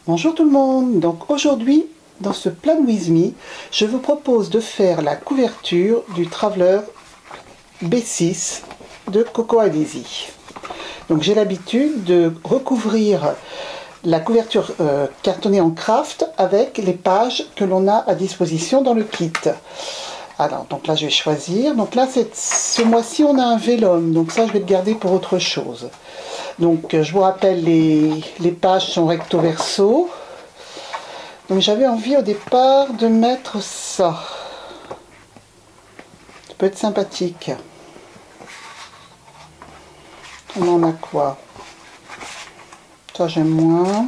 Bonjour tout le monde, donc aujourd'hui dans ce Plan With Me, je vous propose de faire la couverture du Traveler B6 de Cocoa Daisy. Donc j'ai l'habitude de recouvrir la couverture cartonnée en craft avec les pages que l'on a à disposition dans le kit. Alors donc là je vais choisir, donc là ce mois-ci on a un vélum, donc ça je vais le garder pour autre chose. Donc je vous rappelle, les pages sont recto verso. Donc j'avais envie au départ de mettre ça. Ça peut être sympathique. On en a quoi? Ça j'aime moins.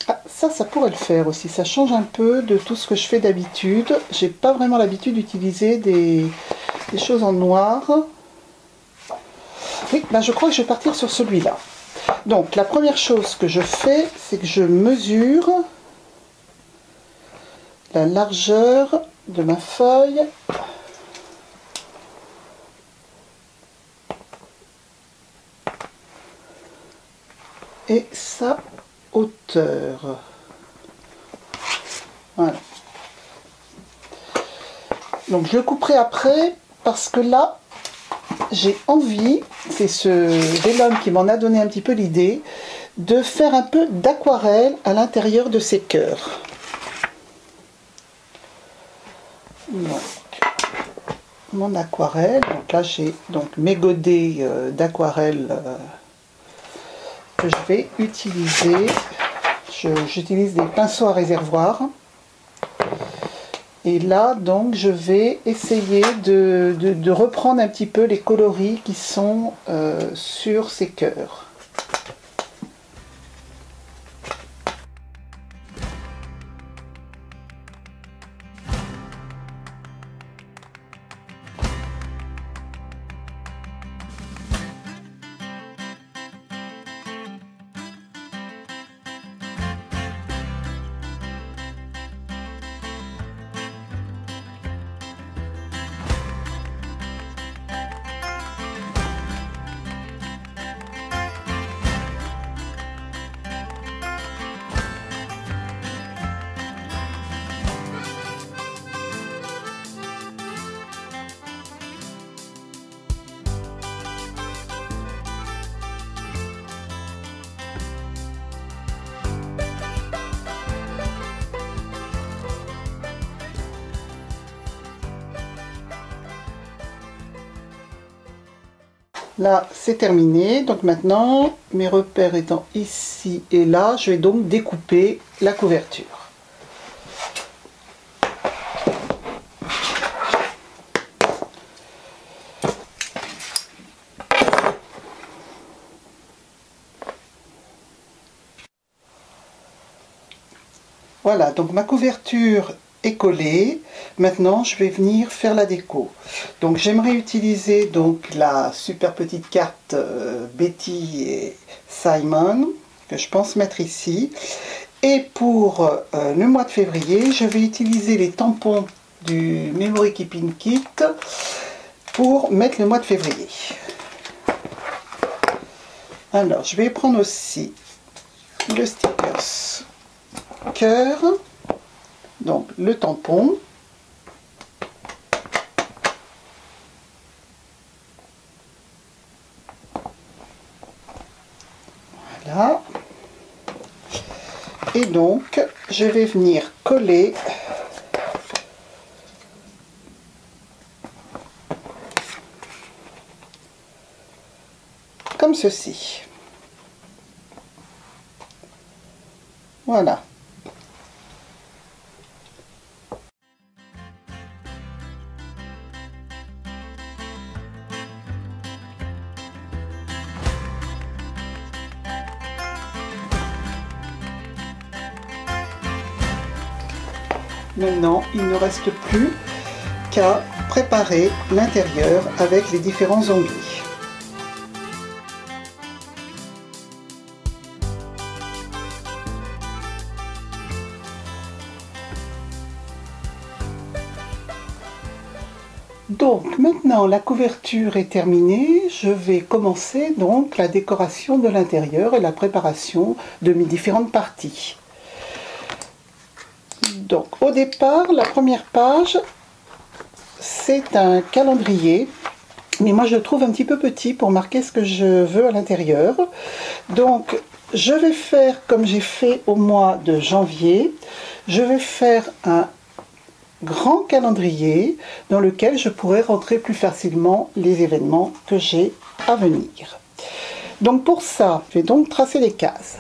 Ah, ça pourrait le faire aussi. Ça change un peu de tout ce que je fais d'habitude. J'ai pas vraiment l'habitude d'utiliser des choses en noir. Oui, ben je crois que je vais partir sur celui-là. Donc la première chose que je fais, c'est que je mesure la largeur de ma feuille et sa hauteur. Voilà. Donc je le couperai après parce que là, j'ai envie, c'est ce vélum qui m'en a donné un petit peu l'idée, de faire un peu d'aquarelle à l'intérieur de ces cœurs. Donc, mon aquarelle, donc là j'ai donc mes godets d'aquarelle que je vais utiliser. J'utilise des pinceaux à réservoir. Et là, donc, je vais essayer de reprendre un petit peu les coloris qui sont sur ces cœurs. Là, c'est terminé. Donc maintenant, mes repères étant ici et là, je vais donc découper la couverture. Voilà, donc ma couverture est collée. Maintenant, je vais venir faire la déco. Donc, j'aimerais utiliser donc la super petite carte Betty et Simon que je pense mettre ici. Et pour le mois de février, je vais utiliser les tampons du Memory Keeping Kit pour mettre le mois de février. Alors, je vais prendre aussi le stickers cœur, donc le tampon. Voilà. Et donc, je vais venir coller comme ceci. Voilà. Maintenant, il ne reste plus qu'à préparer l'intérieur avec les différents ongles. Donc maintenant la couverture est terminée, je vais commencer donc la décoration de l'intérieur et la préparation de mes différentes parties. Donc au départ, la première page, c'est un calendrier, mais moi je le trouve un petit peu petit pour marquer ce que je veux à l'intérieur. Donc je vais faire comme j'ai fait au mois de janvier, je vais faire un grand calendrier dans lequel je pourrai rentrer plus facilement les événements que j'ai à venir. Donc pour ça, je vais donc tracer les cases.